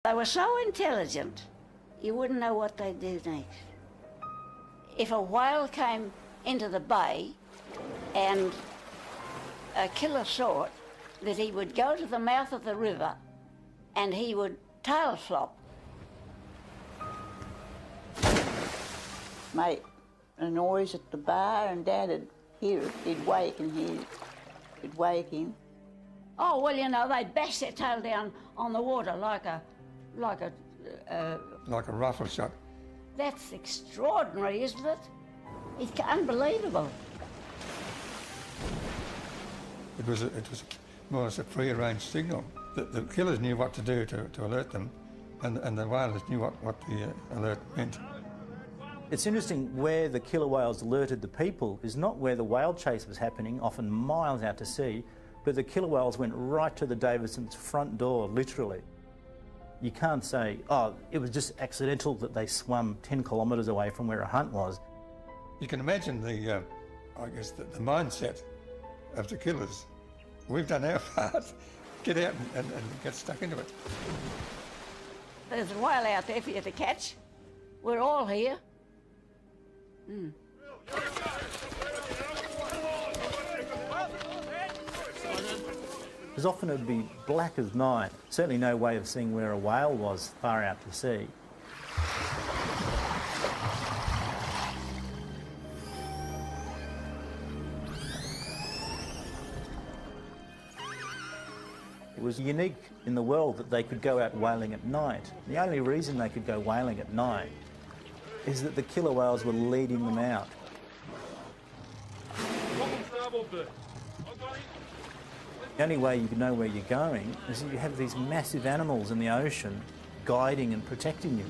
They were so intelligent, you wouldn't know what they'd do next. If a whale came into the bay and a killer saw it, that he would go to the mouth of the river and he would tail flop. Make a noise at the bar and Dad would hear it. He'd wake and he'd wake him. Oh, well, you know, they'd bash their tail down on the water like a rifle shot. That's extraordinary, isn't it? It's unbelievable. It was more or less a prearranged signal. The killers knew what to do to alert them, and the whalers knew what the alert meant. It's interesting, where the killer whales alerted the people is not where the whale chase was happening, often miles out to sea, but the killer whales went right to the Davidsons' front door, literally. You can't say, oh, it was just accidental that they swam 10 kilometres away from where a hunt was. You can imagine the mindset of the killers. We've done our part. Get out and get stuck into it. There's a whale out there for you to catch. We're all here. Because often it would be black as night, certainly no way of seeing where a whale was far out to sea. It was unique in the world that they could go out whaling at night. The only reason they could go whaling at night is that the killer whales were leading them out. The only way you can know where you're going is that you have these massive animals in the ocean guiding and protecting you.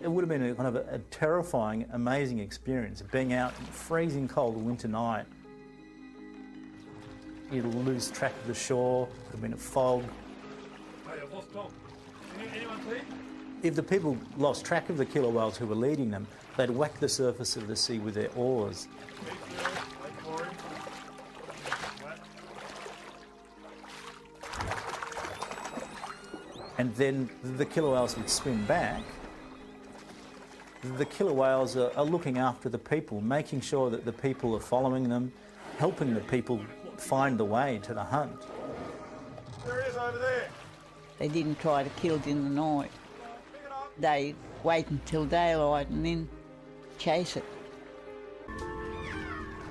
It would have been a kind of a terrifying, amazing experience, being out in a freezing cold winter night. You'd lose track of the shore, it would have been a fog. If the people lost track of the killer whales who were leading them, they'd whack the surface of the sea with their oars. And then the killer whales would swim back. The killer whales are looking after the people, making sure that the people are following them, helping the people find the way to the hunt. There he is over there. They didn't try to kill it in the night. They wait until daylight and then chase it.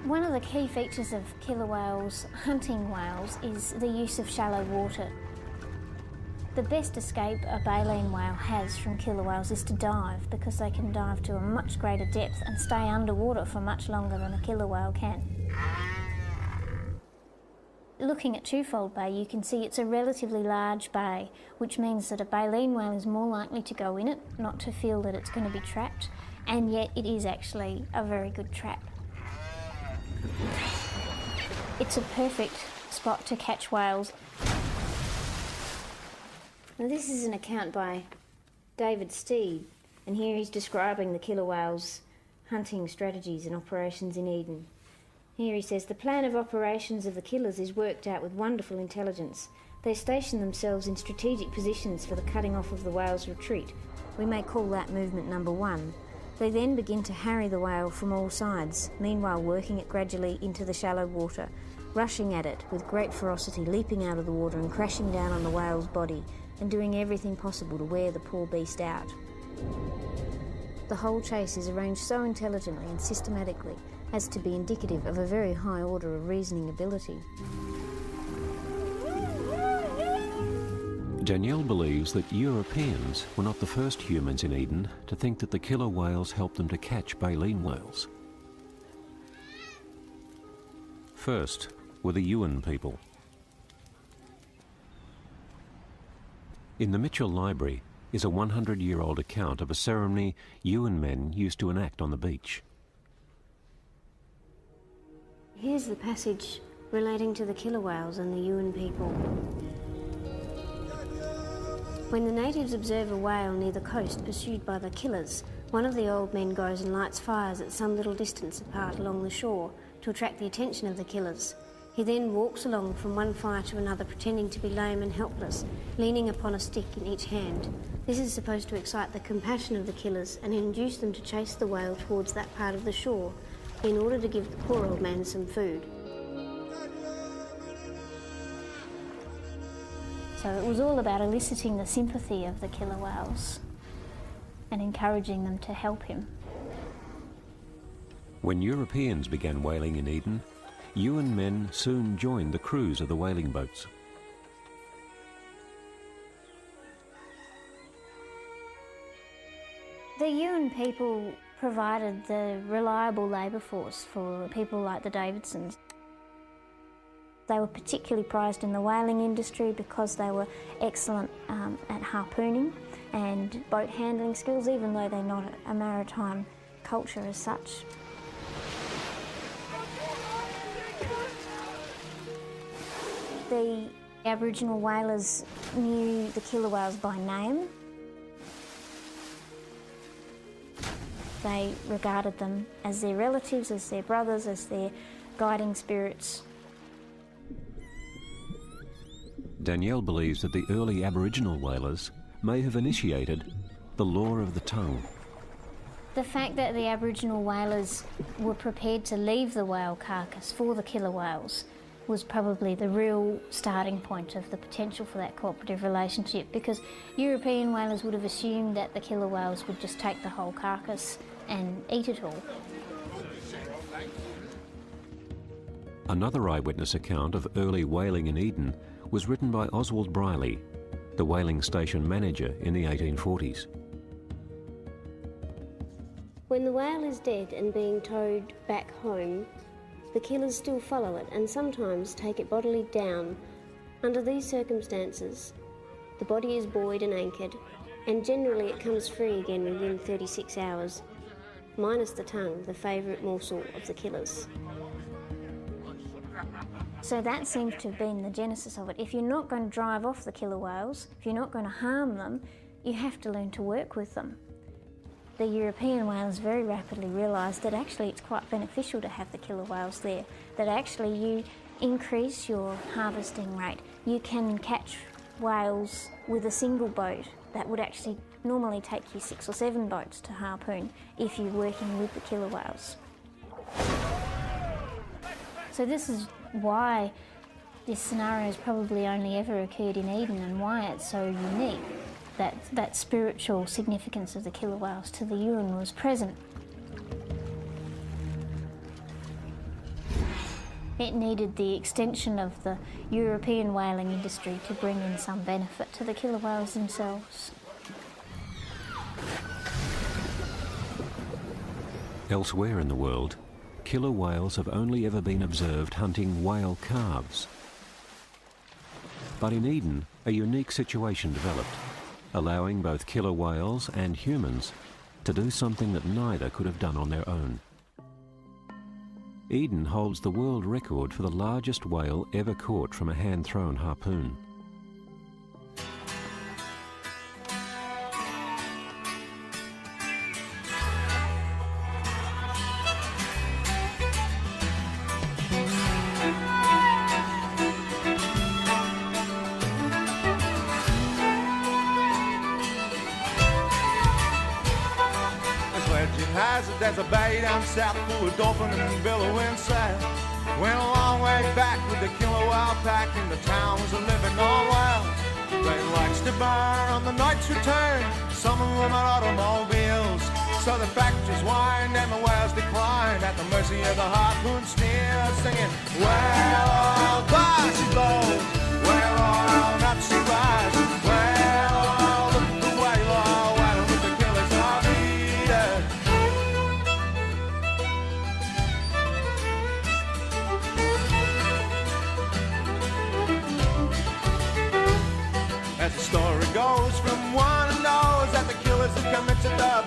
One of the key features of killer whales, hunting whales, is the use of shallow water. The best escape a baleen whale has from killer whales is to dive, because they can dive to a much greater depth and stay underwater for much longer than a killer whale can. Looking at Twofold Bay, you can see it's a relatively large bay, which means that a baleen whale is more likely to go in it, not to feel that it's going to be trapped, and yet it is actually a very good trap. It's a perfect spot to catch whales. Now, this is an account by David Steed, and here he's describing the killer whales' hunting strategies and operations in Eden. Here he says, the plan of operations of the killers is worked out with wonderful intelligence. They station themselves in strategic positions for the cutting off of the whale's retreat. We may call that movement number 1. They then begin to harry the whale from all sides, meanwhile working it gradually into the shallow water, rushing at it with great ferocity, leaping out of the water and crashing down on the whale's body, and doing everything possible to wear the poor beast out. The whole chase is arranged so intelligently and systematically as to be indicative of a very high order of reasoning ability. Danielle believes that Europeans were not the first humans in Eden to think that the killer whales helped them to catch baleen whales. First were the Yuin people. In the Mitchell Library is a 100-year-old account of a ceremony Yuin men used to enact on the beach. Here's the passage relating to the killer whales and the Yuin people. When the natives observe a whale near the coast pursued by the killers, one of the old men goes and lights fires at some little distance apart along the shore to attract the attention of the killers. He then walks along from one fire to another, pretending to be lame and helpless, leaning upon a stick in each hand. This is supposed to excite the compassion of the killers and induce them to chase the whale towards that part of the shore in order to give the poor old man some food. So it was all about eliciting the sympathy of the killer whales and encouraging them to help him. When Europeans began whaling in Eden, Yuin men soon joined the crews of the whaling boats. The Yuin people provided the reliable labour force for people like the Davidsons. They were particularly prized in the whaling industry because they were excellent at harpooning and boat handling skills, even though they're not a maritime culture as such. The Aboriginal whalers knew the killer whales by name. They regarded them as their relatives, as their brothers, as their guiding spirits. Danielle believes that the early Aboriginal whalers may have initiated the law of the tongue. The fact that the Aboriginal whalers were prepared to leave the whale carcass for the killer whales was probably the real starting point of the potential for that cooperative relationship, because European whalers would have assumed that the killer whales would just take the whole carcass and eat it all. Another eyewitness account of early whaling in Eden was written by Oswald Briley, the whaling station manager in the 1840s. When the whale is dead and being towed back home, the killers still follow it and sometimes take it bodily down. Under these circumstances, the body is buoyed and anchored, and generally it comes free again within 36 hours, minus the tongue, the favourite morsel of the killers. So that seems to have been the genesis of it. If you're not going to drive off the killer whales, if you're not going to harm them, you have to learn to work with them. The European whalers very rapidly realised that actually it's quite beneficial to have the killer whales there, that actually you increase your harvesting rate. You can catch whales with a single boat that would actually normally take you 6 or 7 boats to harpoon if you're working with the killer whales. So this is why this scenario has probably only ever occurred in Eden and why it's so unique. That spiritual significance of the killer whales to the Yuin was present. It needed the extension of the European whaling industry to bring in some benefit to the killer whales themselves. Elsewhere in the world, killer whales have only ever been observed hunting whale calves. But in Eden, a unique situation developed, allowing both killer whales and humans to do something that neither could have done on their own. Eden holds the world record for the largest whale ever caught from a hand-thrown harpoon. There's a bay down south full of dolphin and billowing sail. Went a long way back with the killer whale pack, and the town was a living on whales. They likes to burn on the night's return, some of them on automobiles. So the factories wind and the whales decline at the mercy of the harpoon sneer, singing, "Well, bars she blows, well, on up she rides, well, look at the whale, whale with the killers are eaten." As the story goes, from one knows that the killers have committed the